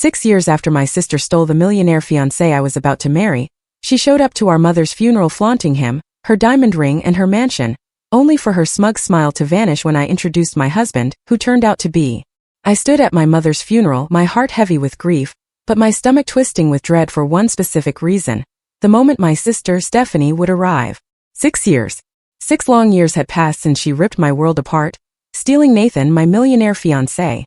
6 years after my sister stole the millionaire fiancé I was about to marry, she showed up to our mother's funeral flaunting him, her diamond ring and her mansion, only for her smug smile to vanish when I introduced my husband, who turned out to be. I stood at my mother's funeral, my heart heavy with grief, but my stomach twisting with dread for one specific reason: the moment my sister, Stephanie, would arrive. 6 years. 6 long years had passed since she ripped my world apart, stealing Nathan, my millionaire fiancé.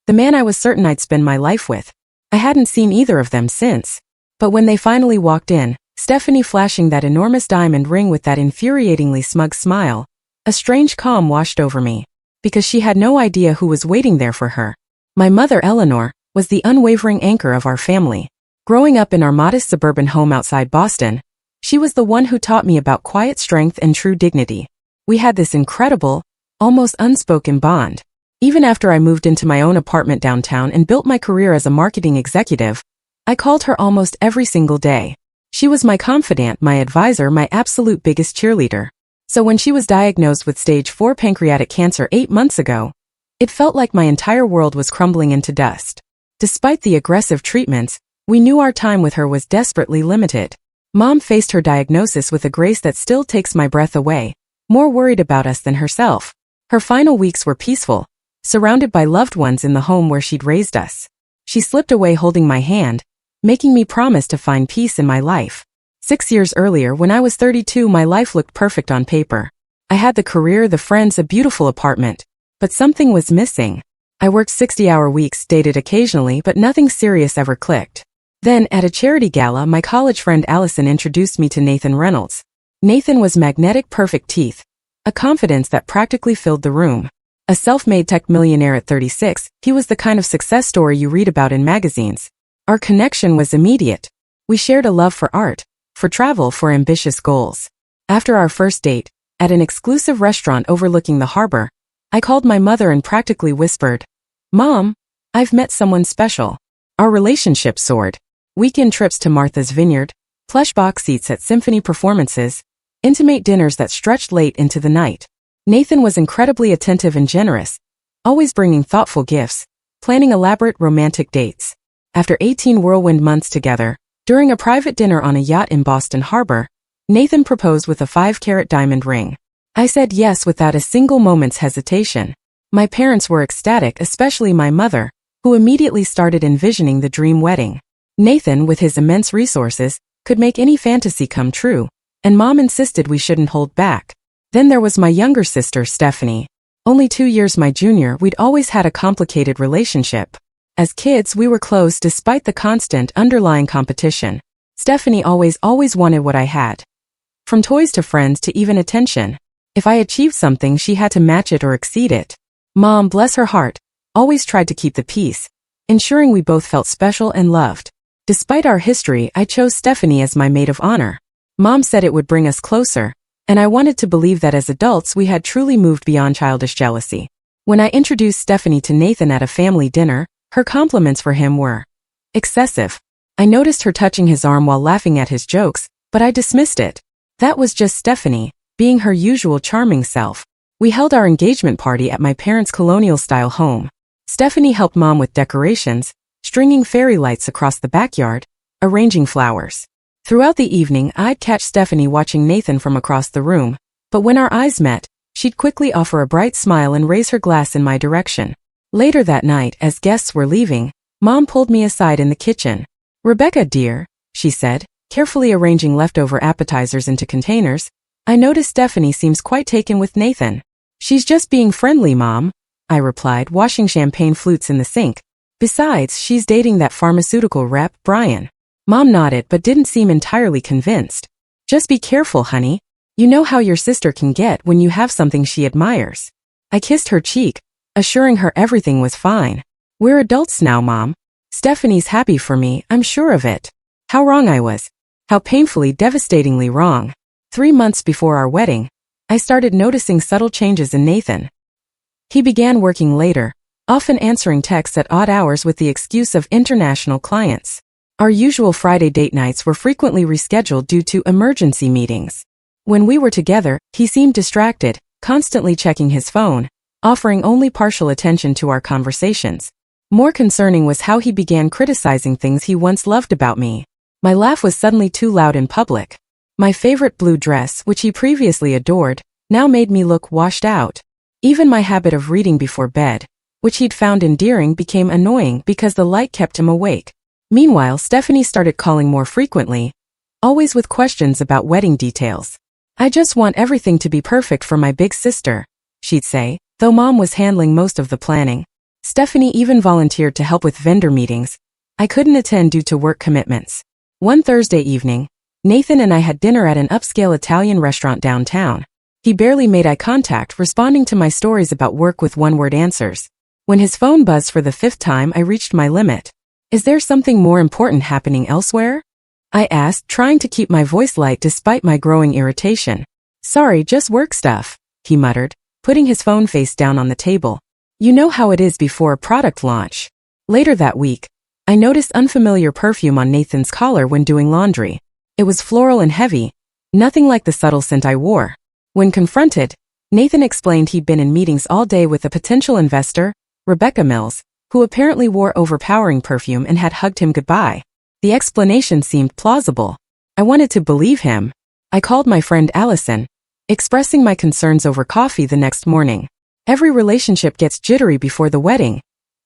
The man I was certain I'd spend my life with. I hadn't seen either of them since. But when they finally walked in, Stephanie flashing that enormous diamond ring with that infuriatingly smug smile, a strange calm washed over me, because she had no idea who was waiting there for her. My mother, Eleanor, was the unwavering anchor of our family. Growing up in our modest suburban home outside Boston, she was the one who taught me about quiet strength and true dignity. We had this incredible, almost unspoken bond. Even after I moved into my own apartment downtown and built my career as a marketing executive, I called her almost every single day. She was my confidant, my advisor, my absolute biggest cheerleader. So when she was diagnosed with stage 4 pancreatic cancer 8 months ago, it felt like my entire world was crumbling into dust. Despite the aggressive treatments, we knew our time with her was desperately limited. Mom faced her diagnosis with a grace that still takes my breath away, more worried about us than herself. Her final weeks were peaceful, surrounded by loved ones in the home where she'd raised us. She slipped away holding my hand, making me promise to find peace in my life. 6 years earlier, when I was 32, my life looked perfect on paper. I had the career, the friends, a beautiful apartment. But something was missing. I worked 60-hour weeks, dated occasionally, but nothing serious ever clicked. Then, at a charity gala, my college friend Allison introduced me to Nathan Reynolds. Nathan was magnetic, perfect teeth, a confidence that practically filled the room. A self-made tech millionaire at 36, he was the kind of success story you read about in magazines. Our connection was immediate. We shared a love for art, for travel, for ambitious goals. After our first date, at an exclusive restaurant overlooking the harbor, I called my mother and practically whispered, "Mom, I've met someone special." Our relationship soared. Weekend trips to Martha's Vineyard, plush box seats at symphony performances, intimate dinners that stretched late into the night. Nathan was incredibly attentive and generous, always bringing thoughtful gifts, planning elaborate romantic dates. After 18 whirlwind months together, during a private dinner on a yacht in Boston Harbor, Nathan proposed with a 5-carat diamond ring. I said yes without a single moment's hesitation. My parents were ecstatic, especially my mother, who immediately started envisioning the dream wedding. Nathan, with his immense resources, could make any fantasy come true, and Mom insisted we shouldn't hold back. Then there was my younger sister, Stephanie. Only 2 years my junior, we'd always had a complicated relationship. As kids, we were close despite the constant underlying competition. Stephanie always wanted what I had. From toys to friends to even attention. If I achieved something, she had to match it or exceed it. Mom, bless her heart, always tried to keep the peace, ensuring we both felt special and loved. Despite our history, I chose Stephanie as my maid of honor. Mom said it would bring us closer, and I wanted to believe that as adults we had truly moved beyond childish jealousy. When I introduced Stephanie to Nathan at a family dinner, her compliments for him were excessive. I noticed her touching his arm while laughing at his jokes, but I dismissed it. That was just Stephanie, being her usual charming self. We held our engagement party at my parents' colonial-style home. Stephanie helped Mom with decorations, stringing fairy lights across the backyard, arranging flowers. Throughout the evening, I'd catch Stephanie watching Nathan from across the room, but when our eyes met, she'd quickly offer a bright smile and raise her glass in my direction. Later that night, as guests were leaving, Mom pulled me aside in the kitchen. "Rebecca, dear," she said, carefully arranging leftover appetizers into containers, "I notice Stephanie seems quite taken with Nathan." "She's just being friendly, Mom," I replied, washing champagne flutes in the sink. "Besides, she's dating that pharmaceutical rep, Brian." Mom nodded but didn't seem entirely convinced. "Just be careful, honey. You know how your sister can get when you have something she admires." I kissed her cheek, assuring her everything was fine. "We're adults now, Mom. Stephanie's happy for me, I'm sure of it." How wrong I was. How painfully, devastatingly wrong. 3 months before our wedding, I started noticing subtle changes in Nathan. He began working later, often answering texts at odd hours with the excuse of international clients. Our usual Friday date nights were frequently rescheduled due to emergency meetings. When we were together, he seemed distracted, constantly checking his phone, offering only partial attention to our conversations. More concerning was how he began criticizing things he once loved about me. My laugh was suddenly too loud in public. My favorite blue dress, which he previously adored, now made me look washed out. Even my habit of reading before bed, which he'd found endearing, became annoying because the light kept him awake. Meanwhile, Stephanie started calling more frequently, always with questions about wedding details. "I just want everything to be perfect for my big sister," she'd say, though Mom was handling most of the planning. Stephanie even volunteered to help with vendor meetings. I couldn't attend due to work commitments. One Thursday evening, Nathan and I had dinner at an upscale Italian restaurant downtown. He barely made eye contact, responding to my stories about work with one-word answers. When his phone buzzed for the 5th time, I reached my limit. "Is there something more important happening elsewhere?" I asked, trying to keep my voice light despite my growing irritation. "Sorry, just work stuff," he muttered, putting his phone face down on the table. "You know how it is before a product launch." Later that week, I noticed unfamiliar perfume on Nathan's collar when doing laundry. It was floral and heavy, nothing like the subtle scent I wore. When confronted, Nathan explained he'd been in meetings all day with a potential investor, Rebecca Mills, who apparently wore overpowering perfume and had hugged him goodbye. The explanation seemed plausible. I wanted to believe him. I called my friend Allison, expressing my concerns over coffee the next morning. "Every relationship gets jittery before the wedding,"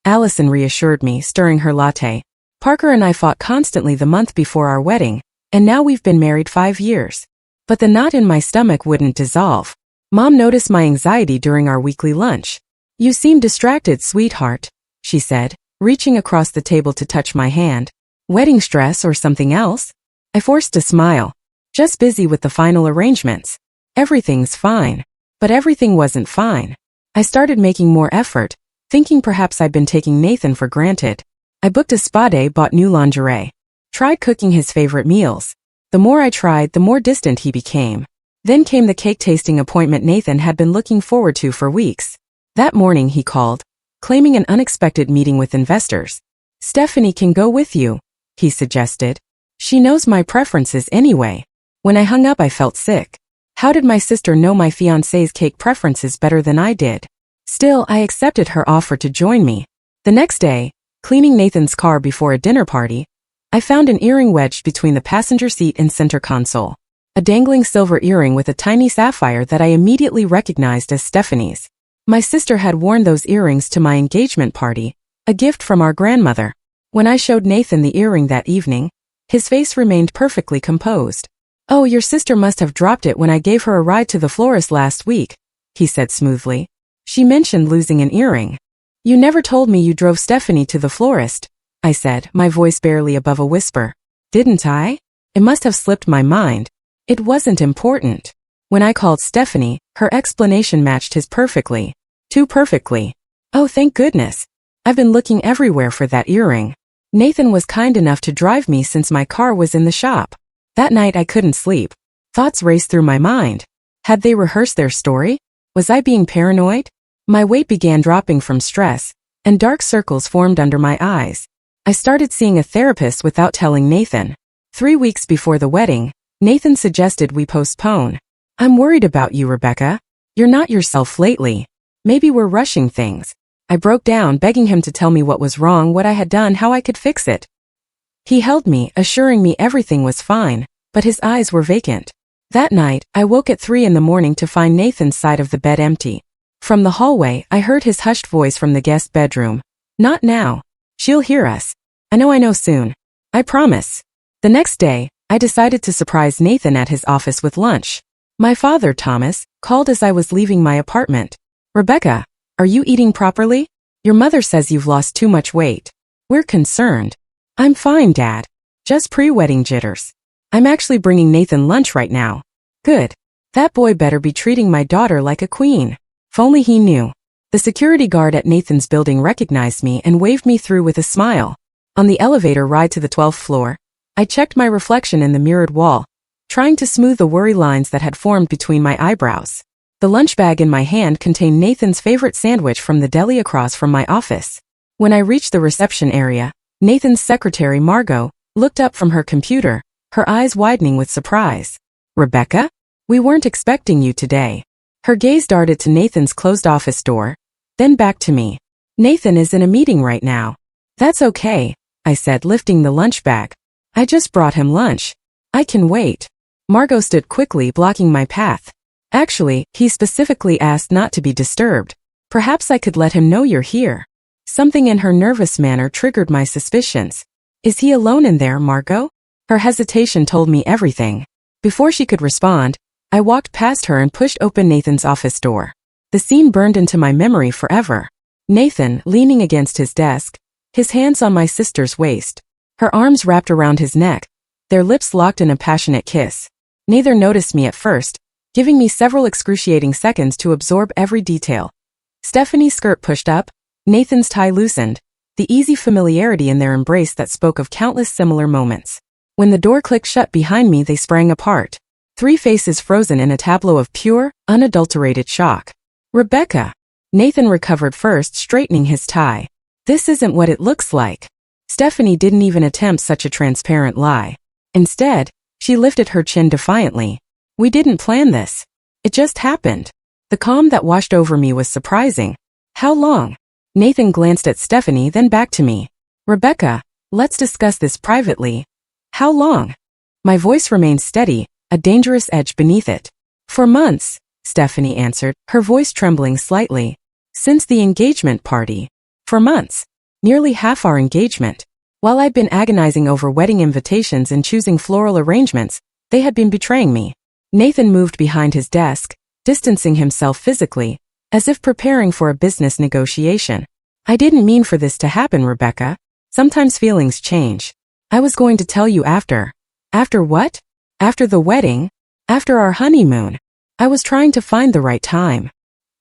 Allison reassured me, stirring her latte. "Parker and I fought constantly the month before our wedding, and now we've been married 5 years. But the knot in my stomach wouldn't dissolve." Mom noticed my anxiety during our weekly lunch. "You seem distracted, sweetheart," she said, reaching across the table to touch my hand. "Wedding stress or something else?" I forced a smile. "Just busy with the final arrangements. Everything's fine." But everything wasn't fine. I started making more effort, thinking perhaps I'd been taking Nathan for granted. I booked a spa day, bought new lingerie, tried cooking his favorite meals. The more I tried, the more distant he became. Then came the cake tasting appointment Nathan had been looking forward to for weeks. That morning he called, claiming an unexpected meeting with investors. "Stephanie can go with you," he suggested. "She knows my preferences anyway." When I hung up, I felt sick. How did my sister know my fiancé's cake preferences better than I did? Still, I accepted her offer to join me. The next day, cleaning Nathan's car before a dinner party, I found an earring wedged between the passenger seat and center console. A dangling silver earring with a tiny sapphire that I immediately recognized as Stephanie's. My sister had worn those earrings to my engagement party, a gift from our grandmother. When I showed Nathan the earring that evening, his face remained perfectly composed. "Oh, your sister must have dropped it when I gave her a ride to the florist last week," he said smoothly. "She mentioned losing an earring." "You never told me you drove Stephanie to the florist," I said, my voice barely above a whisper. "Didn't I? It must have slipped my mind. It wasn't important." When I called Stephanie, her explanation matched his perfectly. Too perfectly. "Oh, thank goodness. I've been looking everywhere for that earring. Nathan was kind enough to drive me since my car was in the shop." That night I couldn't sleep. Thoughts raced through my mind. Had they rehearsed their story? Was I being paranoid? My weight began dropping from stress, and dark circles formed under my eyes. I started seeing a therapist without telling Nathan. 3 weeks before the wedding, Nathan suggested we postpone. "I'm worried about you, Rebecca. You're not yourself lately. Maybe we're rushing things." I broke down, begging him to tell me what was wrong, what I had done, how I could fix it. He held me, assuring me everything was fine, but his eyes were vacant. That night, I woke at 3 in the morning to find Nathan's side of the bed empty. From the hallway, I heard his hushed voice from the guest bedroom. "Not now. She'll hear us. I know soon. I promise." The next day, I decided to surprise Nathan at his office with lunch. My father, Thomas, called as I was leaving my apartment. "Rebecca, are you eating properly? Your mother says you've lost too much weight. We're concerned." "I'm fine, Dad. Just pre-wedding jitters. I'm actually bringing Nathan lunch right now." "Good. That boy better be treating my daughter like a queen." If only he knew. The security guard at Nathan's building recognized me and waved me through with a smile. On the elevator ride to the 12th floor, I checked my reflection in the mirrored wall, trying to smooth the worry lines that had formed between my eyebrows. The lunch bag in my hand contained Nathan's favorite sandwich from the deli across from my office. When I reached the reception area, Nathan's secretary, Margot, looked up from her computer, her eyes widening with surprise. "Rebecca? We weren't expecting you today." Her gaze darted to Nathan's closed office door, then back to me. "Nathan is in a meeting right now. That's okay, I said, lifting the lunch bag. I just brought him lunch. I can wait. Margot stood quickly, blocking my path. Actually, he specifically asked not to be disturbed. Perhaps I could let him know you're here. Something in her nervous manner triggered my suspicions. Is he alone in there, Margot? Her hesitation told me everything. Before she could respond, I walked past her and pushed open Nathan's office door. The scene burned into my memory forever. Nathan, leaning against his desk, his hands on my sister's waist, her arms wrapped around his neck, their lips locked in a passionate kiss. Neither noticed me at first, giving me several excruciating seconds to absorb every detail. Stephanie's skirt pushed up, Nathan's tie loosened, the easy familiarity in their embrace that spoke of countless similar moments. When the door clicked shut behind me, they sprang apart. 3 faces frozen in a tableau of pure, unadulterated shock. Rebecca. Nathan recovered first, straightening his tie. This isn't what it looks like. Stephanie didn't even attempt such a transparent lie. Instead, she lifted her chin defiantly. We didn't plan this. It just happened. The calm that washed over me was surprising. How long? Nathan glanced at Stephanie, then back to me. Rebecca, let's discuss this privately. How long? My voice remained steady, a dangerous edge beneath it. For months, Stephanie answered, her voice trembling slightly. Since the engagement party. For months. Nearly half our engagement. While I'd been agonizing over wedding invitations and choosing floral arrangements, they had been betraying me. Nathan moved behind his desk, distancing himself physically, as if preparing for a business negotiation. I didn't mean for this to happen, Rebecca. Sometimes feelings change. I was going to tell you after. After what? After the wedding? After our honeymoon. I was trying to find the right time.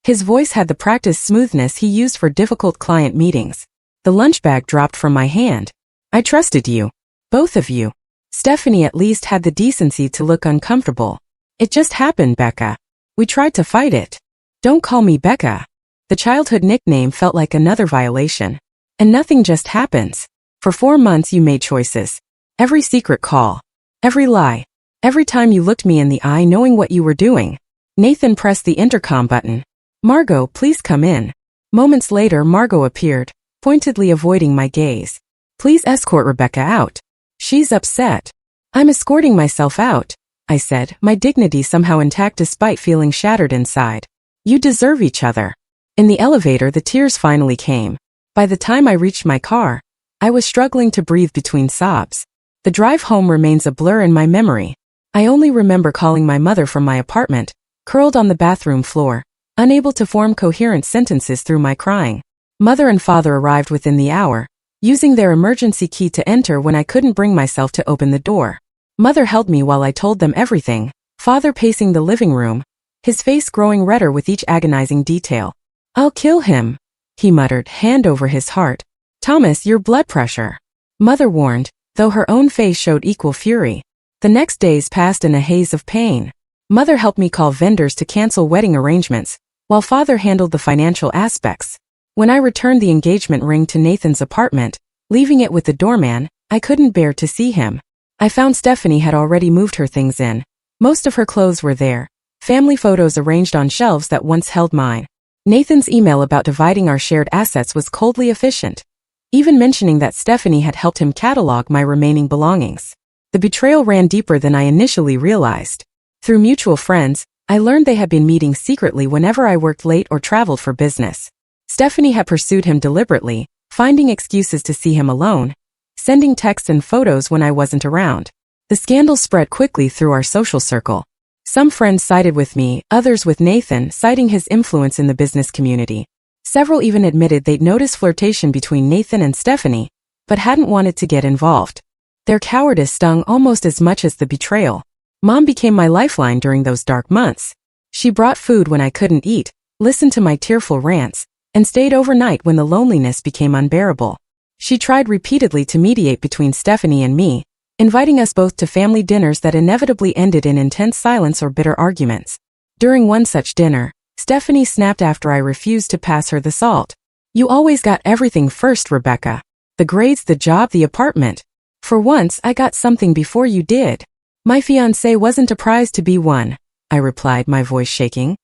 His voice had the practiced smoothness he used for difficult client meetings. The lunch bag dropped from my hand. I trusted you. Both of you. Stephanie at least had the decency to look uncomfortable. It just happened, Becca. We tried to fight it. Don't call me Becca. The childhood nickname felt like another violation. And nothing just happens. For 4 months you made choices. Every secret call. Every lie. Every time you looked me in the eye knowing what you were doing. Nathan pressed the intercom button. Margot, please come in. Moments later, Margot appeared, pointedly avoiding my gaze. Please escort Rebecca out. She's upset. I'm escorting myself out, I said, my dignity somehow intact despite feeling shattered inside. You deserve each other. In the elevator, the tears finally came. By the time I reached my car, I was struggling to breathe between sobs. The drive home remains a blur in my memory. I only remember calling my mother from my apartment, curled on the bathroom floor, unable to form coherent sentences through my crying. Mother and father arrived within the hour, using their emergency key to enter when I couldn't bring myself to open the door. Mother held me while I told them everything, father pacing the living room, his face growing redder with each agonizing detail. I'll kill him, he muttered, hand over his heart. Thomas, your blood pressure. Mother warned, though her own face showed equal fury. The next days passed in a haze of pain. Mother helped me call vendors to cancel wedding arrangements, while father handled the financial aspects. When I returned the engagement ring to Nathan's apartment, leaving it with the doorman, I couldn't bear to see him. I found Stephanie had already moved her things in. Most of her clothes were there, family photos arranged on shelves that once held mine. Nathan's email about dividing our shared assets was coldly efficient, even mentioning that Stephanie had helped him catalog my remaining belongings. The betrayal ran deeper than I initially realized. Through mutual friends, I learned they had been meeting secretly whenever I worked late or traveled for business. Stephanie had pursued him deliberately, finding excuses to see him alone, sending texts and photos when I wasn't around. The scandal spread quickly through our social circle. Some friends sided with me, others with Nathan, citing his influence in the business community. Several even admitted they'd noticed flirtation between Nathan and Stephanie, but hadn't wanted to get involved. Their cowardice stung almost as much as the betrayal. Mom became my lifeline during those dark months. She brought food when I couldn't eat, listened to my tearful rants, and stayed overnight when the loneliness became unbearable. She tried repeatedly to mediate between Stephanie and me, inviting us both to family dinners that inevitably ended in intense silence or bitter arguments. During one such dinner, Stephanie snapped after I refused to pass her the salt. You always got everything first, Rebecca. The grades, the job, the apartment. For once, I got something before you did. My fiancé wasn't a prize to be won, I replied, my voice shaking.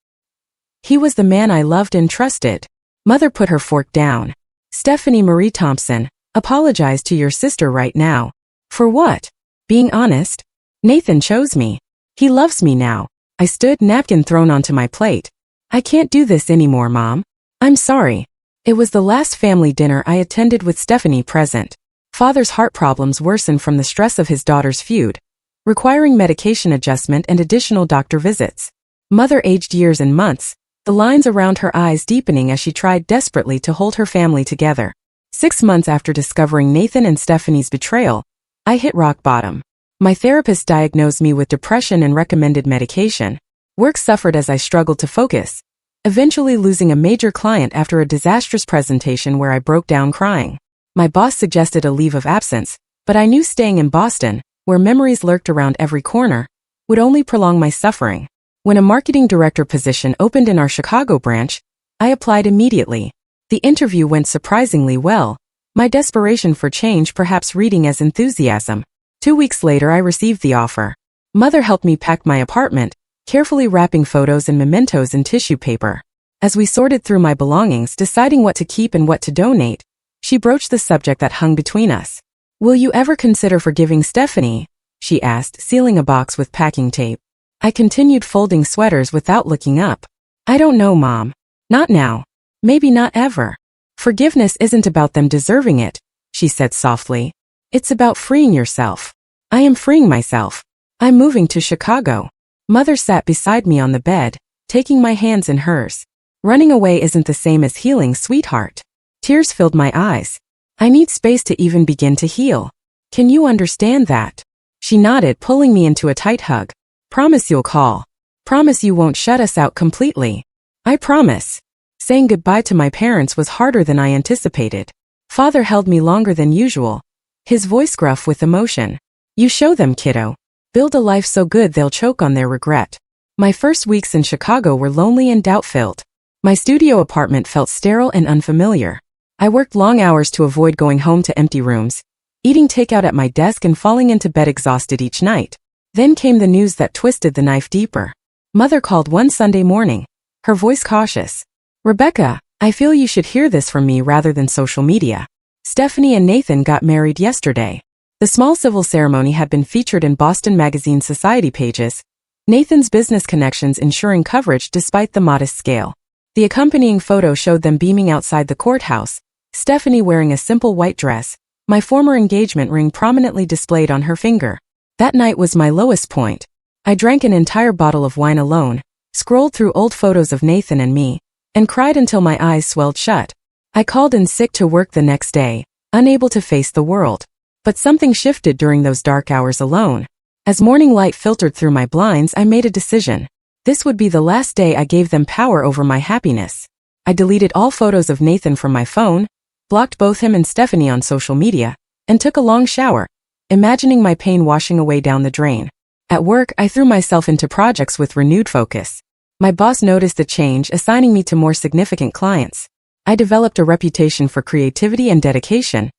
He was the man I loved and trusted. Mother put her fork down. Stephanie Marie Thompson, Apologize to your sister right now. For what? Being honest? Nathan chose me. He loves me now. I stood, napkin thrown onto my plate. I can't do this anymore, Mom. I'm sorry. It was the last family dinner I attended with Stephanie present. Father's heart problems worsened from the stress of his daughter's feud, requiring medication adjustment and additional doctor visits. Mother aged years and months, the lines around her eyes deepening as she tried desperately to hold her family together. 6 months after discovering Nathan and Stephanie's betrayal, I hit rock bottom. My therapist diagnosed me with depression and recommended medication. Work suffered as I struggled to focus, eventually losing a major client after a disastrous presentation where I broke down crying. My boss suggested a leave of absence, but I knew staying in Boston, where memories lurked around every corner, would only prolong my suffering. When a marketing director position opened in our Chicago branch, I applied immediately. The interview went surprisingly well, my desperation for change perhaps reading as enthusiasm. 2 weeks later I received the offer. Mother helped me pack my apartment, carefully wrapping photos and mementos in tissue paper. As we sorted through my belongings, deciding what to keep and what to donate, she broached the subject that hung between us. Will you ever consider forgiving Stephanie? She asked, sealing a box with packing tape. I continued folding sweaters without looking up. I don't know, Mom. Not now. Maybe not ever. Forgiveness isn't about them deserving it, she said softly. It's about freeing yourself. I am freeing myself. I'm moving to Chicago. Mother sat beside me on the bed, taking my hands in hers. Running away isn't the same as healing, sweetheart. Tears filled my eyes. I need space to even begin to heal. Can you understand that? She nodded, pulling me into a tight hug. Promise you'll call. Promise you won't shut us out completely. I promise. Saying goodbye to my parents was harder than I anticipated. Father held me longer than usual, his voice gruff with emotion. You show them, kiddo. Build a life so good they'll choke on their regret. My first weeks in Chicago were lonely and doubt-filled. My studio apartment felt sterile and unfamiliar. I worked long hours to avoid going home to empty rooms, eating takeout at my desk and falling into bed exhausted each night. Then came the news that twisted the knife deeper. Mother called one Sunday morning, her voice cautious. Rebecca, I feel you should hear this from me rather than social media. Stephanie and Nathan got married yesterday. The small civil ceremony had been featured in Boston Magazine society pages, Nathan's business connections ensuring coverage despite the modest scale. The accompanying photo showed them beaming outside the courthouse, Stephanie wearing a simple white dress, my former engagement ring prominently displayed on her finger. That night was my lowest point. I drank an entire bottle of wine alone, scrolled through old photos of Nathan and me, and cried until my eyes swelled shut. I called in sick to work the next day, unable to face the world. But something shifted during those dark hours alone. As morning light filtered through my blinds, I made a decision. This would be the last day I gave them power over my happiness. I deleted all photos of Nathan from my phone, blocked both him and Stephanie on social media, and took a long shower, imagining my pain washing away down the drain. At work, I threw myself into projects with renewed focus. My boss noticed the change, assigning me to more significant clients. I developed a reputation for creativity and dedication,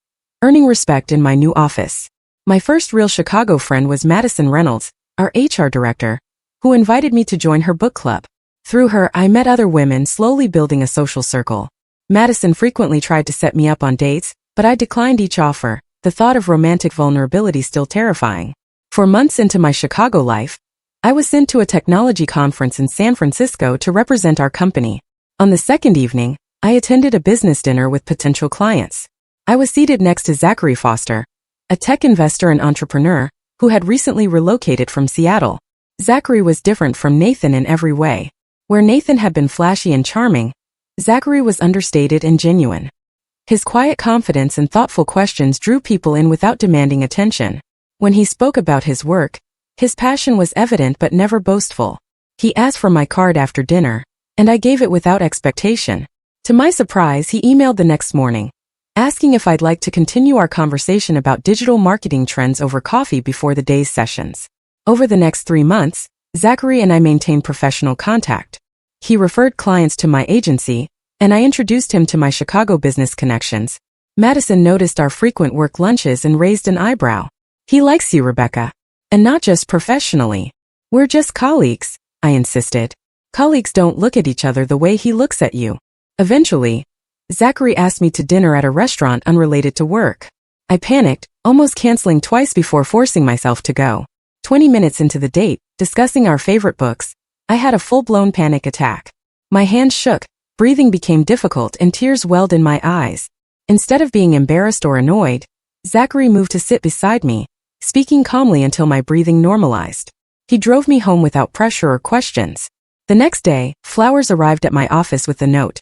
earning respect in my new office. My first real Chicago friend was Madison Reynolds, our HR director, who invited me to join her book club. Through her, I met other women, slowly building a social circle. Madison frequently tried to set me up on dates, but I declined each offer, the thought of romantic vulnerability still terrifying. 4 months into my Chicago life, I was sent to a technology conference in San Francisco to represent our company. On the second evening, I attended a business dinner with potential clients. I was seated next to Zachary Foster, a tech investor and entrepreneur who had recently relocated from Seattle. Zachary was different from Nathan in every way. Where Nathan had been flashy and charming, Zachary was understated and genuine. His quiet confidence and thoughtful questions drew people in without demanding attention. When he spoke about his work, his passion was evident but never boastful. He asked for my card after dinner, and I gave it without expectation. To my surprise, he emailed the next morning, asking if I'd like to continue our conversation about digital marketing trends over coffee before the day's sessions. Over the next 3 months, Zachary and I maintained professional contact. He referred clients to my agency, and I introduced him to my Chicago business connections. Madison noticed our frequent work lunches and raised an eyebrow. He likes you, Rebecca. And not just professionally. We're just colleagues, I insisted. Colleagues don't look at each other the way he looks at you. Eventually, Zachary asked me to dinner at a restaurant unrelated to work. I panicked, almost canceling twice before forcing myself to go. 20 minutes into the date, discussing our favorite books, I had a full-blown panic attack. My hands shook, breathing became difficult and tears welled in my eyes. Instead of being embarrassed or annoyed, Zachary moved to sit beside me, speaking calmly until my breathing normalized. He drove me home without pressure or questions. The next day, flowers arrived at my office with the note.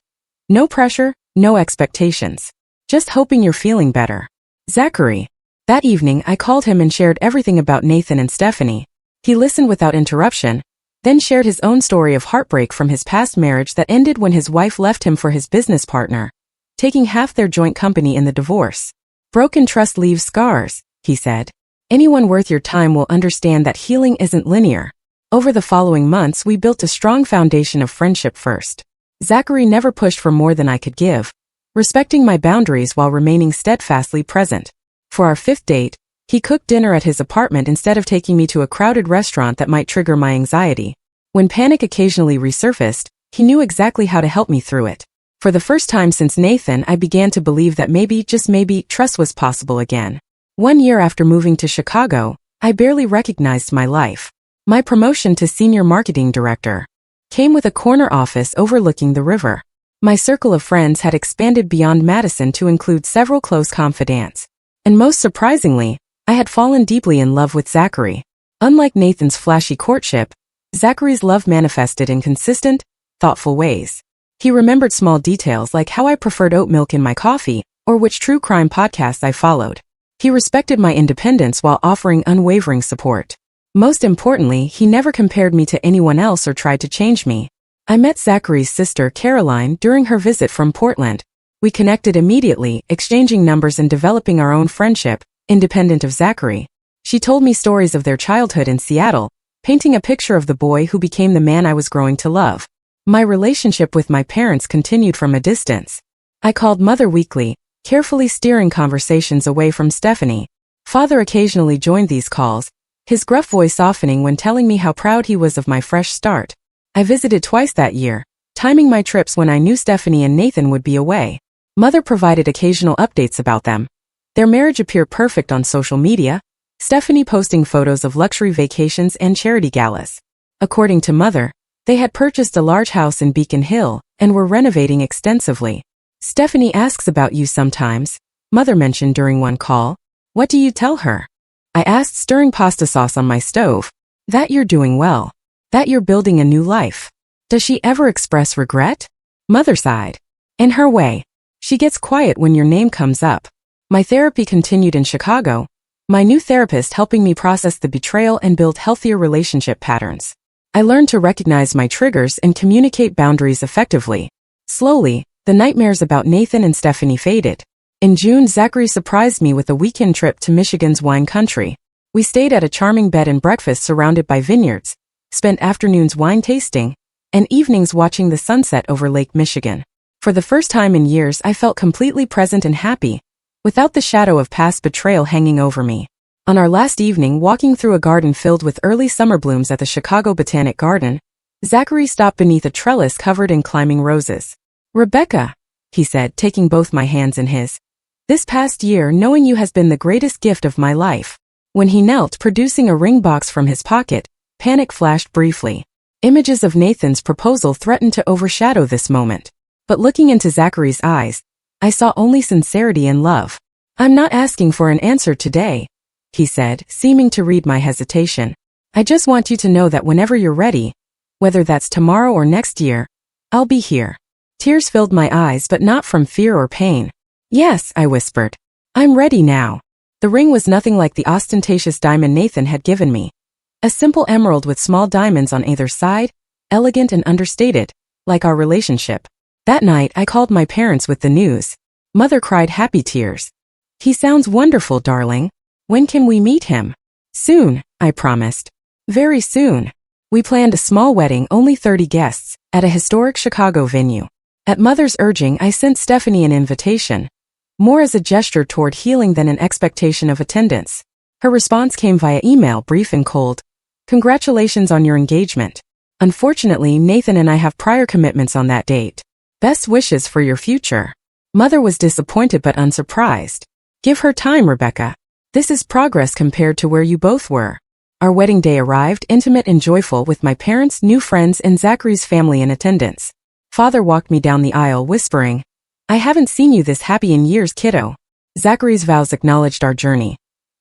No pressure, no expectations. Just hoping you're feeling better. Zachary. That evening, I called him and shared everything about Nathan and Stephanie. He listened without interruption, then shared his own story of heartbreak from his past marriage that ended when his wife left him for his business partner, taking half their joint company in the divorce. Broken trust leaves scars, he said. Anyone worth your time will understand that healing isn't linear. Over the following months, we built a strong foundation of friendship first. Zachary never pushed for more than I could give, respecting my boundaries while remaining steadfastly present. For our 5th date, he cooked dinner at his apartment instead of taking me to a crowded restaurant that might trigger my anxiety. When panic occasionally resurfaced, he knew exactly how to help me through it. For the first time since Nathan, I began to believe that maybe, just maybe, trust was possible again. 1 year after moving to Chicago, I barely recognized my life. My promotion to senior marketing director came with a corner office overlooking the river. My circle of friends had expanded beyond Madison to include several close confidants. And most surprisingly, I had fallen deeply in love with Zachary. Unlike Nathan's flashy courtship, Zachary's love manifested in consistent, thoughtful ways. He remembered small details like how I preferred oat milk in my coffee, or which true crime podcasts I followed. He respected my independence while offering unwavering support. Most importantly, he never compared me to anyone else or tried to change me. I met Zachary's sister Caroline during her visit from Portland. We connected immediately, exchanging numbers and developing our own friendship, independent of Zachary. She told me stories of their childhood in Seattle, painting a picture of the boy who became the man I was growing to love. My relationship with my parents continued from a distance. I called Mother weekly, carefully steering conversations away from Stephanie. Father occasionally joined these calls, his gruff voice softening when telling me how proud he was of my fresh start. I visited twice that year, timing my trips when I knew Stephanie and Nathan would be away. Mother provided occasional updates about them. Their marriage appeared perfect on social media, Stephanie posting photos of luxury vacations and charity galas. According to Mother, they had purchased a large house in Beacon Hill and were renovating extensively. Stephanie asks about you sometimes, Mother mentioned during one call. What do you tell her? I asked, stirring pasta sauce on my stove. That you're doing well. That you're building a new life. Does she ever express regret? Mother sighed. In her way. She gets quiet when your name comes up. My therapy continued in Chicago, my new therapist helping me process the betrayal and build healthier relationship patterns. I learned to recognize my triggers and communicate boundaries effectively. Slowly, the nightmares about Nathan and Stephanie faded. In June, Zachary surprised me with a weekend trip to Michigan's wine country. We stayed at a charming bed and breakfast surrounded by vineyards, spent afternoons wine tasting, and evenings watching the sunset over Lake Michigan. For the first time in years, I felt completely present and happy, without the shadow of past betrayal hanging over me. On our last evening, walking through a garden filled with early summer blooms at the Chicago Botanic Garden, Zachary stopped beneath a trellis covered in climbing roses. Rebecca, he said, taking both my hands in his. This past year, knowing you has been the greatest gift of my life. When he knelt, producing a ring box from his pocket, panic flashed briefly. Images of Nathan's proposal threatened to overshadow this moment. But looking into Zachary's eyes, I saw only sincerity and love. I'm not asking for an answer today, he said, seeming to read my hesitation. I just want you to know that whenever you're ready, whether that's tomorrow or next year, I'll be here. Tears filled my eyes, but not from fear or pain. Yes, I whispered. I'm ready now. The ring was nothing like the ostentatious diamond Nathan had given me. A simple emerald with small diamonds on either side, elegant and understated, like our relationship. That night, I called my parents with the news. Mother cried happy tears. He sounds wonderful, darling. When can we meet him? Soon, I promised. Very soon. We planned a small wedding, only 30 guests, at a historic Chicago venue. At Mother's urging, I sent Stephanie an invitation, more as a gesture toward healing than an expectation of attendance. Her response came via email, brief and cold. Congratulations on your engagement. Unfortunately, Nathan and I have prior commitments on that date. Best wishes for your future. Mother was disappointed but unsurprised. Give her time, Rebecca. This is progress compared to where you both were. Our wedding day arrived, intimate and joyful, with my parents, new friends, and Zachary's family in attendance. Father walked me down the aisle, whispering, "I haven't seen you this happy in years, kiddo." Zachary's vows acknowledged our journey.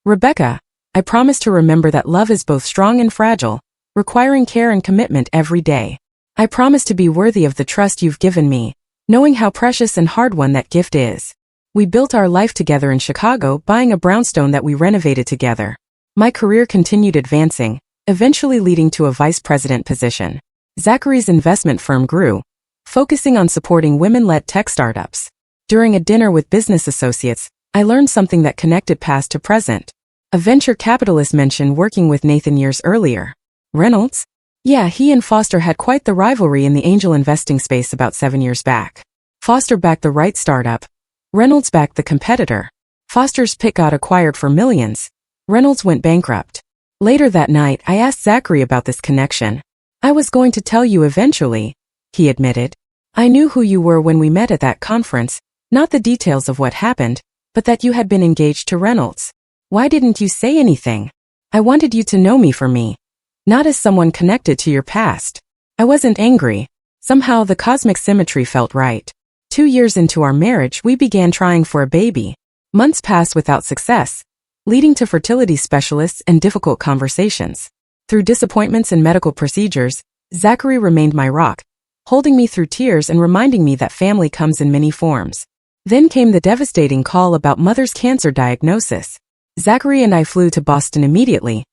"Rebecca, I promise to remember that love is both strong and fragile, requiring care and commitment every day. I promise to be worthy of the trust you've given me, knowing how precious and hard won that gift is." We built our life together in Chicago, buying a brownstone that we renovated together. My career continued advancing, eventually leading to a vice president position. Zachary's investment firm grew, focusing on supporting women-led tech startups. During a dinner with business associates, I learned something that connected past to present. A venture capitalist mentioned working with Nathan years earlier. Reynolds? Yeah, he and Foster had quite the rivalry in the angel investing space about 7 years back. Foster backed the right startup. Reynolds backed the competitor. Foster's pick got acquired for millions. Reynolds went bankrupt. Later that night, I asked Zachary about this connection. "I was going to tell you eventually," he admitted. "I knew who you were when we met at that conference, not the details of what happened, but that you had been engaged to Reynolds. Why didn't you say anything? I wanted you to know me for me, not as someone connected to your past." I wasn't angry. Somehow the cosmic symmetry felt right. 2 years into our marriage, we began trying for a baby. Months passed without success, leading to fertility specialists and difficult conversations. Through disappointments and medical procedures, Zachary remained my rock, holding me through tears and reminding me that family comes in many forms. Then came the devastating call about Mother's cancer diagnosis. Zachary and I flew to Boston immediately,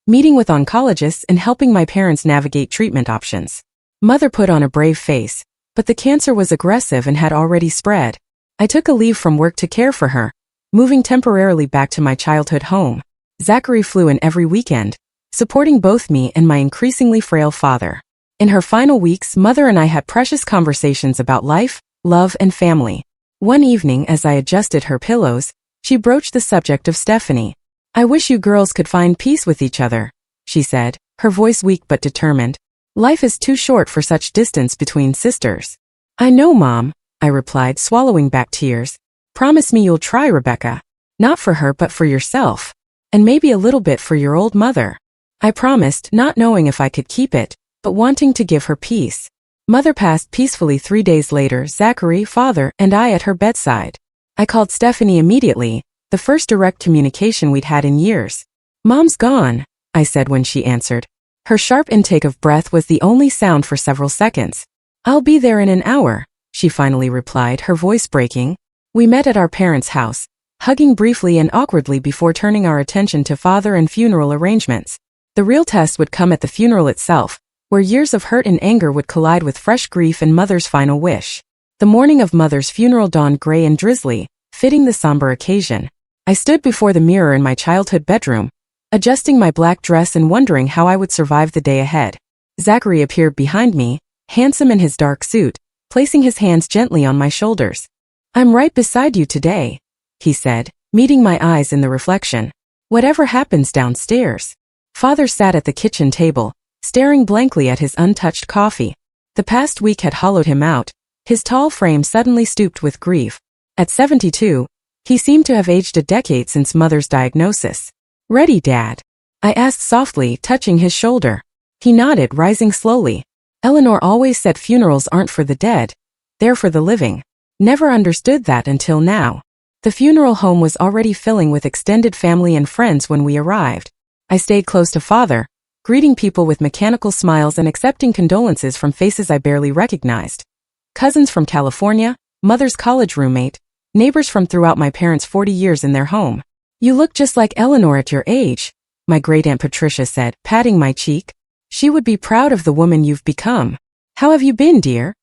meeting with oncologists and helping my parents navigate treatment options. Mother put on a brave face, but the cancer was aggressive and had already spread. I took a leave from work to care for her, moving temporarily back to my childhood home. Zachary flew in every weekend, supporting both me and my increasingly frail father. In her final weeks, Mother and I had precious conversations about life, love, and family. One evening, as I adjusted her pillows, she broached the subject of Stephanie. "I wish you girls could find peace with each other," she said, her voice weak but determined. "Life is too short for such distance between sisters." "I know, Mom," I replied, swallowing back tears. "Promise me you'll try, Rebecca. Not for her but for yourself. And maybe a little bit for your old mother." I promised, not knowing if I could keep it, but wanting to give her peace. Mother passed peacefully 3 days later, Zachary, Father, and I at her bedside. I called Stephanie immediately, the first direct communication we'd had in years. "Mom's gone," I said when she answered. Her sharp intake of breath was the only sound for several seconds. "I'll be there in an hour," she finally replied, her voice breaking. We met at our parents' house, hugging briefly and awkwardly before turning our attention to Father and funeral arrangements. The real test would come at the funeral itself, where years of hurt and anger would collide with fresh grief and Mother's final wish. The morning of Mother's funeral dawned gray and drizzly, fitting the somber occasion. I stood before the mirror in my childhood bedroom, adjusting my black dress and wondering how I would survive the day ahead. Zachary appeared behind me, handsome in his dark suit, placing his hands gently on my shoulders. "I'm right beside you today," he said, meeting my eyes in the reflection. "Whatever happens downstairs." Father sat at the kitchen table, staring blankly at his untouched coffee. The past week had hollowed him out, his tall frame suddenly stooped with grief. At 72, he seemed to have aged a decade since Mother's diagnosis. "Ready, Dad?" I asked softly, touching his shoulder. He nodded, rising slowly. Eleanor always said funerals aren't for the dead, they're for the living. Never understood that until now. The funeral home was already filling with extended family and friends when we arrived. I stayed close to Father, greeting people with mechanical smiles and accepting condolences from faces I barely recognized. Cousins from California, Mother's college roommate, neighbors from throughout my parents' 40 years in their home. "You look just like Eleanor at your age," my great-aunt Patricia said, patting my cheek. "She would be proud of the woman you've become." "How have you been, dear?"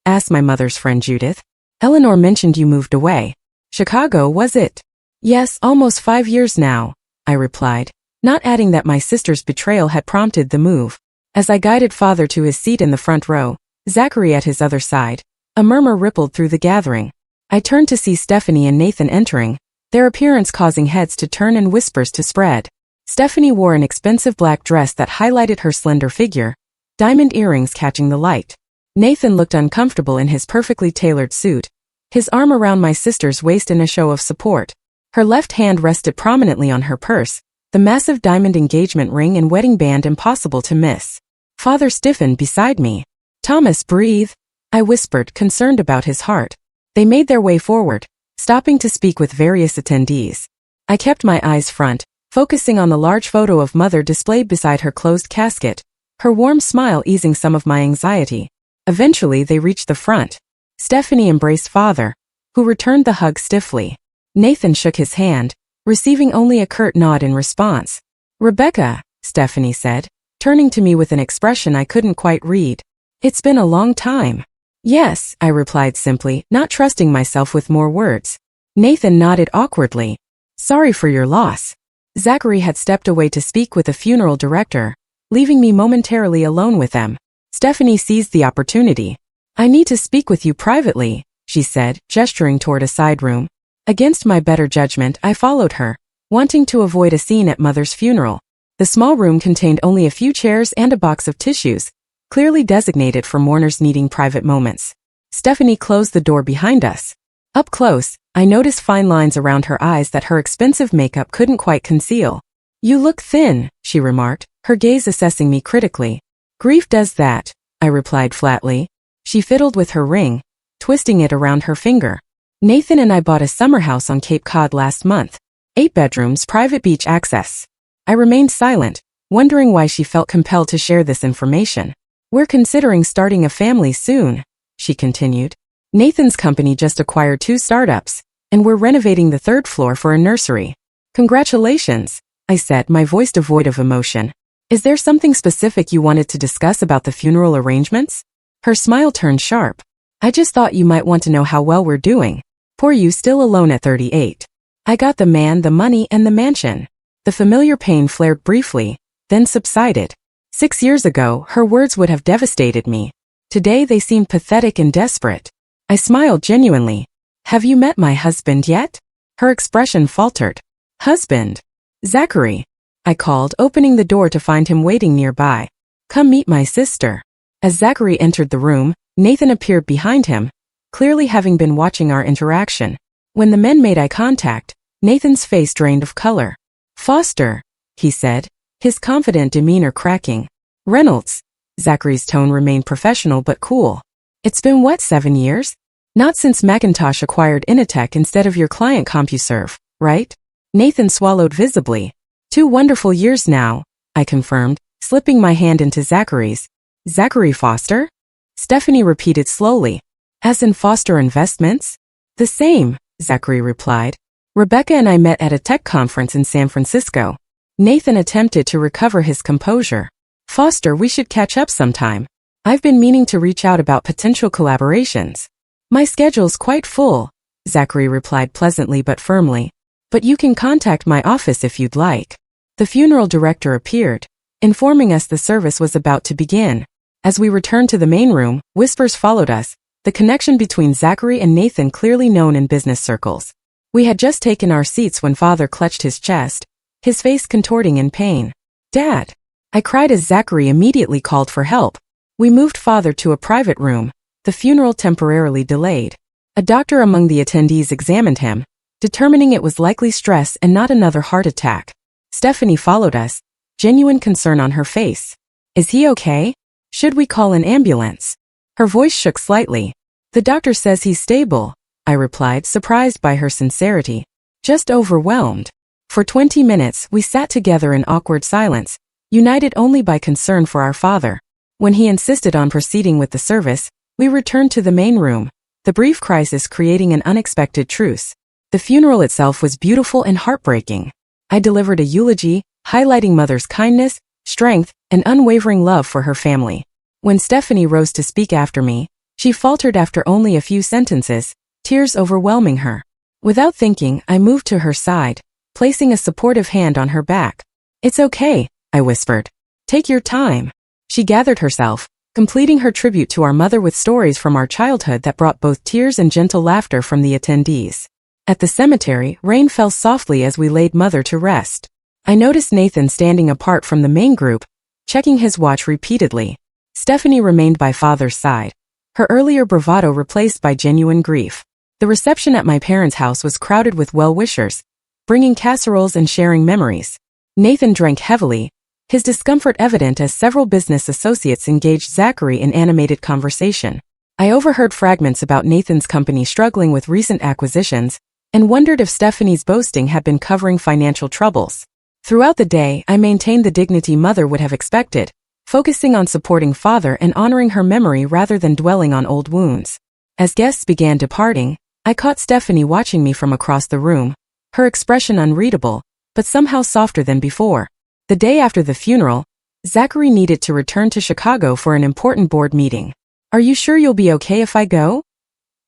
asked my mother's friend Judith. "Eleanor mentioned you moved away. Chicago, was it?" "Yes, almost 5 years now," I replied, not adding that my sister's betrayal had prompted the move. As I guided Father to his seat in the front row, Zachary at his other side, a murmur rippled through the gathering. I turned to see Stephanie and Nathan entering, their appearance causing heads to turn and whispers to spread. Stephanie wore an expensive black dress that highlighted her slender figure, diamond earrings catching the light. Nathan looked uncomfortable in his perfectly tailored suit, his arm around my sister's waist in a show of support. Her left hand rested prominently on her purse, the massive diamond engagement ring and wedding band impossible to miss. Father stiffened beside me. "Thomas, breathe," I whispered, concerned about his heart. They made their way forward, stopping to speak with various attendees. I kept my eyes front, focusing on the large photo of Mother displayed beside her closed casket, her warm smile easing some of my anxiety. Eventually they reached the front. Stephanie embraced Father, who returned the hug stiffly. Nathan shook his hand, receiving only a curt nod in response. "Rebecca," Stephanie said, turning to me with an expression I couldn't quite read. "It's been a long time." "Yes," I replied simply, not trusting myself with more words. Nathan nodded awkwardly. "Sorry for your loss." Zachary had stepped away to speak with the funeral director, leaving me momentarily alone with them. Stephanie seized the opportunity. "I need to speak with you privately," she said, gesturing toward a side room. Against my better judgment, I followed her, wanting to avoid a scene at Mother's funeral. The small room contained only a few chairs and a box of tissues, clearly designated for mourners needing private moments. Stephanie closed the door behind us. Up close, I noticed fine lines around her eyes that her expensive makeup couldn't quite conceal. "You look thin," she remarked, her gaze assessing me critically. "Grief does that," I replied flatly. She fiddled with her ring, twisting it around her finger. "Nathan and I bought a summer house on Cape Cod last month. 8 bedrooms, private beach access." I remained silent, wondering why she felt compelled to share this information. "We're considering starting a family soon," she continued. "Nathan's company just acquired 2 startups, and we're renovating the 3rd floor for a nursery." "Congratulations," I said, my voice devoid of emotion. "Is there something specific you wanted to discuss about the funeral arrangements?" Her smile turned sharp. "I just thought you might want to know how well we're doing. Poor you, still alone at 38. I got the man, the money, and the mansion." The familiar pain flared briefly, then subsided. 6 years ago, her words would have devastated me. Today they seemed pathetic and desperate. I smiled genuinely. "Have you met my husband yet?" Her expression faltered. "Husband?" "Zachary," I called, opening the door to find him waiting nearby. "Come meet my sister." As Zachary entered the room, Nathan appeared behind him, clearly having been watching our interaction. When the men made eye contact, Nathan's face drained of color. "Foster," he said, his confident demeanor cracking. "Reynolds." Zachary's tone remained professional but cool. "It's been what, 7 years? Not since Macintosh acquired Initech instead of your client CompuServe, right?" Nathan swallowed visibly. 2 wonderful years now," I confirmed, slipping my hand into Zachary's. "Zachary Foster?" Stephanie repeated slowly. "As in Foster Investments?" "The same," Zachary replied. "Rebecca and I met at a tech conference in San Francisco." Nathan attempted to recover his composure. "Foster, we should catch up sometime. I've been meaning to reach out about potential collaborations." "My schedule's quite full," Zachary replied pleasantly but firmly. "But you can contact my office if you'd like." The funeral director appeared, informing us the service was about to begin. As we returned to the main room, whispers followed us, the connection between Zachary and Nathan clearly known in business circles. We had just taken our seats when Father clutched his chest, his face contorting in pain. "Dad!" I cried as Zachary immediately called for help. We moved Father to a private room, the funeral temporarily delayed. A doctor among the attendees examined him, determining it was likely stress and not another heart attack. Stephanie followed us, genuine concern on her face. "Is he okay? Should we call an ambulance?" Her voice shook slightly. "The doctor says he's stable," I replied, surprised by her sincerity. "Just overwhelmed." For 20 minutes, we sat together in awkward silence, united only by concern for our father. When he insisted on proceeding with the service, we returned to the main room, the brief crisis creating an unexpected truce. The funeral itself was beautiful and heartbreaking. I delivered a eulogy, highlighting Mother's kindness, strength, and unwavering love for her family. When Stephanie rose to speak after me, she faltered after only a few sentences, tears overwhelming her. Without thinking, I moved to her side, placing a supportive hand on her back. "It's okay," I whispered. "Take your time." She gathered herself, completing her tribute to our mother with stories from our childhood that brought both tears and gentle laughter from the attendees. At the cemetery, rain fell softly as we laid Mother to rest. I noticed Nathan standing apart from the main group, checking his watch repeatedly. Stephanie remained by Father's side, her earlier bravado replaced by genuine grief. The reception at my parents' house was crowded with well-wishers, bringing casseroles and sharing memories. Nathan drank heavily, his discomfort evident as several business associates engaged Zachary in animated conversation. I overheard fragments about Nathan's company struggling with recent acquisitions and wondered if Stephanie's boasting had been covering financial troubles. Throughout the day, I maintained the dignity mother would have expected, focusing on supporting father and honoring her memory rather than dwelling on old wounds. As guests began departing, I caught Stephanie watching me from across the room, her expression unreadable, but somehow softer than before. The day after the funeral, Zachary needed to return to Chicago for an important board meeting. "Are you sure you'll be okay if I go?"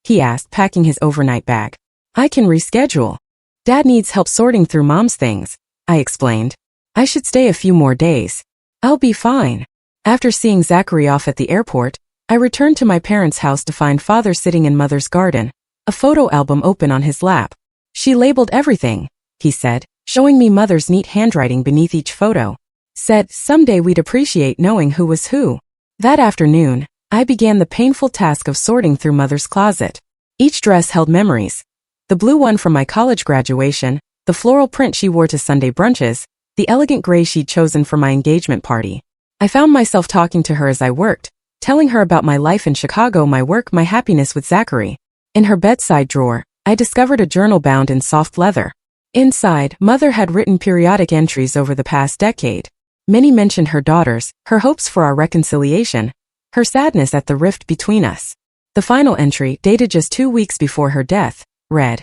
he asked, packing his overnight bag. "I can reschedule. Dad needs help sorting through Mom's things," I explained. "I should stay a few more days. I'll be fine." After seeing Zachary off at the airport, I returned to my parents' house to find Father sitting in Mother's garden, a photo album open on his lap. "She labeled everything," he said, showing me Mother's neat handwriting beneath each photo. Said, "Someday we'd appreciate knowing who was who." That afternoon, I began the painful task of sorting through Mother's closet. Each dress held memories. The blue one from my college graduation, the floral print she wore to Sunday brunches, the elegant gray she'd chosen for my engagement party. I found myself talking to her as I worked, telling her about my life in Chicago, my work, my happiness with Zachary. In her bedside drawer, I discovered a journal bound in soft leather. Inside, Mother had written periodic entries over the past decade. Many mentioned her daughters, her hopes for our reconciliation, her sadness at the rift between us. The final entry, dated just 2 weeks before her death, read,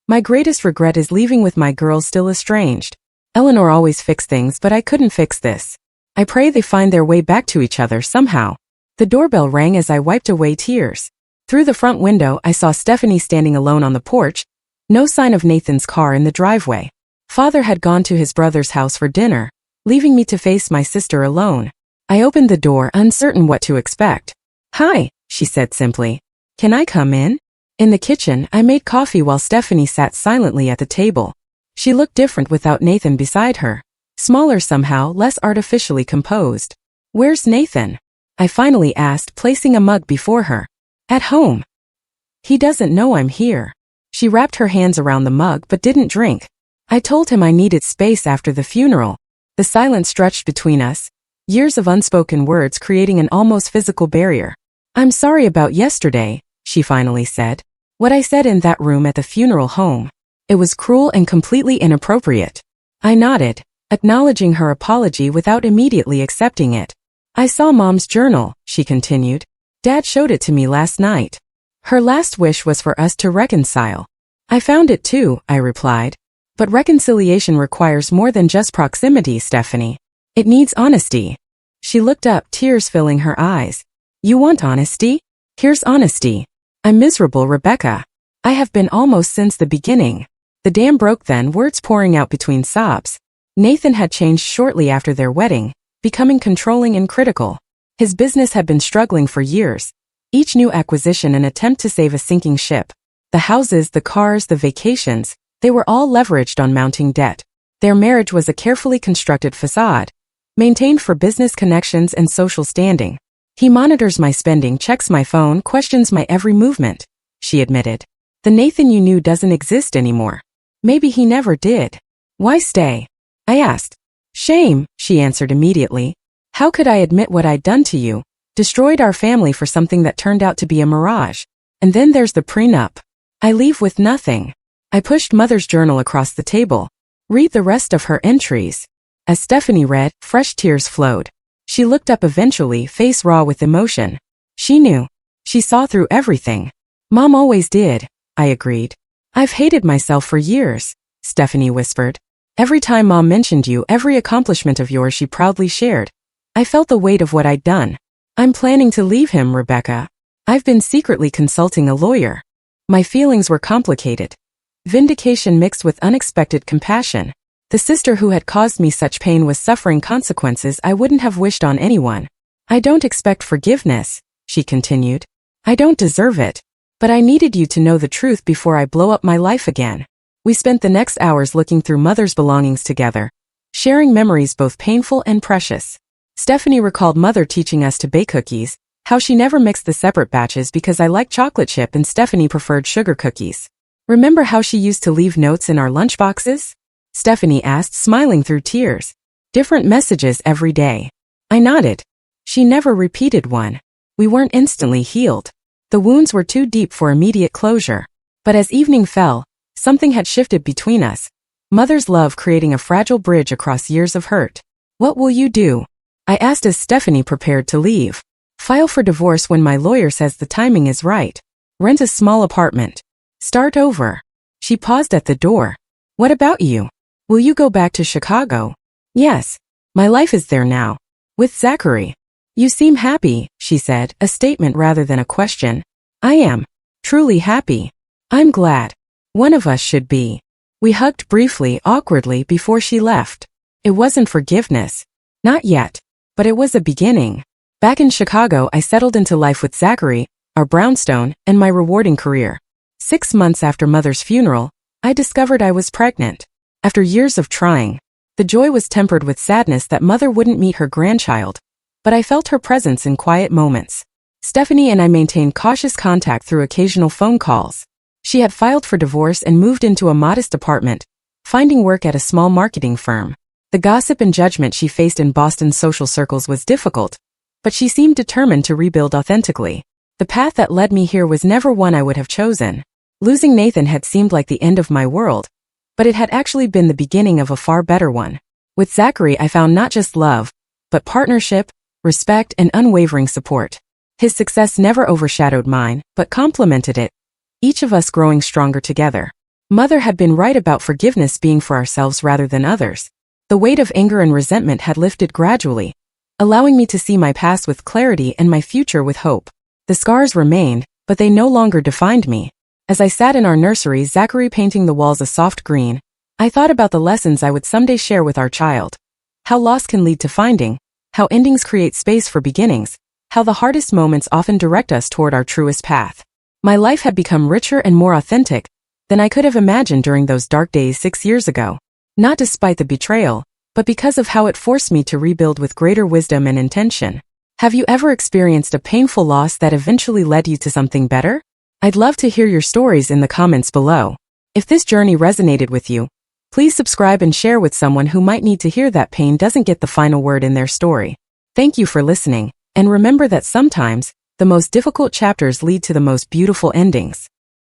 "My greatest regret is leaving with my girls still estranged. Eleanor always fixed things, but I couldn't fix this. I pray they find their way back to each other somehow." The doorbell rang as I wiped away tears. Through the front window, I saw Stephanie standing alone on the porch, no sign of Nathan's car in the driveway. Father had gone to his brother's house for dinner, leaving me to face my sister alone. I opened the door, uncertain what to expect. "Hi," she said simply. "Can I come in?" In the kitchen, I made coffee while Stephanie sat silently at the table. She looked different without Nathan beside her. Smaller somehow, less artificially composed. "Where's Nathan?" I finally asked, placing a mug before her. "At home. He doesn't know I'm here." She wrapped her hands around the mug but didn't drink. I told him I needed space after the funeral. The silence stretched between us, years of unspoken words creating an almost physical barrier. "I'm sorry about yesterday," she finally said. "What I said in that room at the funeral home. It was cruel and completely inappropriate." I nodded, acknowledging her apology without immediately accepting it. "I saw Mom's journal," she continued. "Dad showed it to me last night. Her last wish was for us to reconcile." "I found it too," I replied. "But reconciliation requires more than just proximity, Stephanie. It needs honesty." She looked up, tears filling her eyes. "You want honesty? Here's honesty. I'm miserable, Rebecca. I have been almost since the beginning." The dam broke then, words pouring out between sobs. Nathan had changed shortly after their wedding, becoming controlling and critical. His business had been struggling for years, each new acquisition an attempt to save a sinking ship. The houses, the cars, the vacations, they were all leveraged on mounting debt. Their marriage was a carefully constructed facade, maintained for business connections and social standing. "He monitors my spending, checks my phone, questions my every movement," she admitted. "The Nathan you knew doesn't exist anymore." "Maybe he never did." "Why stay?" I asked. "Shame," she answered immediately. "How could I admit what I'd done to you? Destroyed our family for something that turned out to be a mirage. And then there's the prenup. I leave with nothing." I pushed Mother's journal across the table. "Read the rest of her entries." As Stephanie read, fresh tears flowed. She looked up eventually, face raw with emotion. She knew. She saw through everything. "Mom always did," I agreed. "I've hated myself for years," Stephanie whispered. "Every time Mom mentioned you, every accomplishment of yours she proudly shared, I felt the weight of what I'd done. I'm planning to leave him, Rebecca. I've been secretly consulting a lawyer." My feelings were complicated. Vindication mixed with unexpected compassion. The sister who had caused me such pain was suffering consequences I wouldn't have wished on anyone. "I don't expect forgiveness," she continued. "I don't deserve it. But I needed you to know the truth before I blow up my life again." We spent the next hours looking through Mother's belongings together, sharing memories both painful and precious. Stephanie recalled Mother teaching us to bake cookies, How she never mixed the separate batches because I liked chocolate chip and Stephanie preferred sugar cookies. Remember how she used to leave notes in our lunchboxes? Stephanie asked, smiling through tears. Different messages every day. I nodded. She never repeated one. We weren't instantly healed. The wounds were too deep for immediate closure. But as evening fell, something had shifted between us. Mother's love creating a fragile bridge across years of hurt. What will you do? I asked as Stephanie prepared to leave. File for divorce when my lawyer says the timing is right. Rent a small apartment. Start over. She paused at the door. What about you? Will you go back to Chicago? Yes. My life is there now. With Zachary. You seem happy, she said, a statement rather than a question. I am. Truly happy. I'm glad. One of us should be. We hugged briefly, awkwardly, before she left. It wasn't forgiveness. Not yet. But it was a beginning. Back in Chicago, I settled into life with Zachary, our brownstone, and my rewarding career. 6 months after Mother's funeral, I discovered I was pregnant. After years of trying, the joy was tempered with sadness that Mother wouldn't meet her grandchild, but I felt her presence in quiet moments. Stephanie and I maintained cautious contact through occasional phone calls. She had filed for divorce and moved into a modest apartment, finding work at a small marketing firm. The gossip and judgment she faced in Boston's social circles was difficult, but she seemed determined to rebuild authentically. The path that led me here was never one I would have chosen. Losing Nathan had seemed like the end of my world, but it had actually been the beginning of a far better one. With Zachary, I found not just love, but partnership, respect, and unwavering support. His success never overshadowed mine, but complemented it, each of us growing stronger together. Mother had been right about forgiveness being for ourselves rather than others. The weight of anger and resentment had lifted gradually, allowing me to see my past with clarity and my future with hope. The scars remained, but they no longer defined me. As I sat in our nursery, Zachary painting the walls a soft green, I thought about the lessons I would someday share with our child. How loss can lead to finding, how endings create space for beginnings, how the hardest moments often direct us toward our truest path. My life had become richer and more authentic than I could have imagined during those dark days 6 years ago. Not despite the betrayal, but because of how it forced me to rebuild with greater wisdom and intention. Have you ever experienced a painful loss that eventually led you to something better? I'd love to hear your stories in the comments below. If this journey resonated with you, please subscribe and share with someone who might need to hear that pain doesn't get the final word in their story. Thank you for listening, and remember that sometimes, the most difficult chapters lead to the most beautiful endings.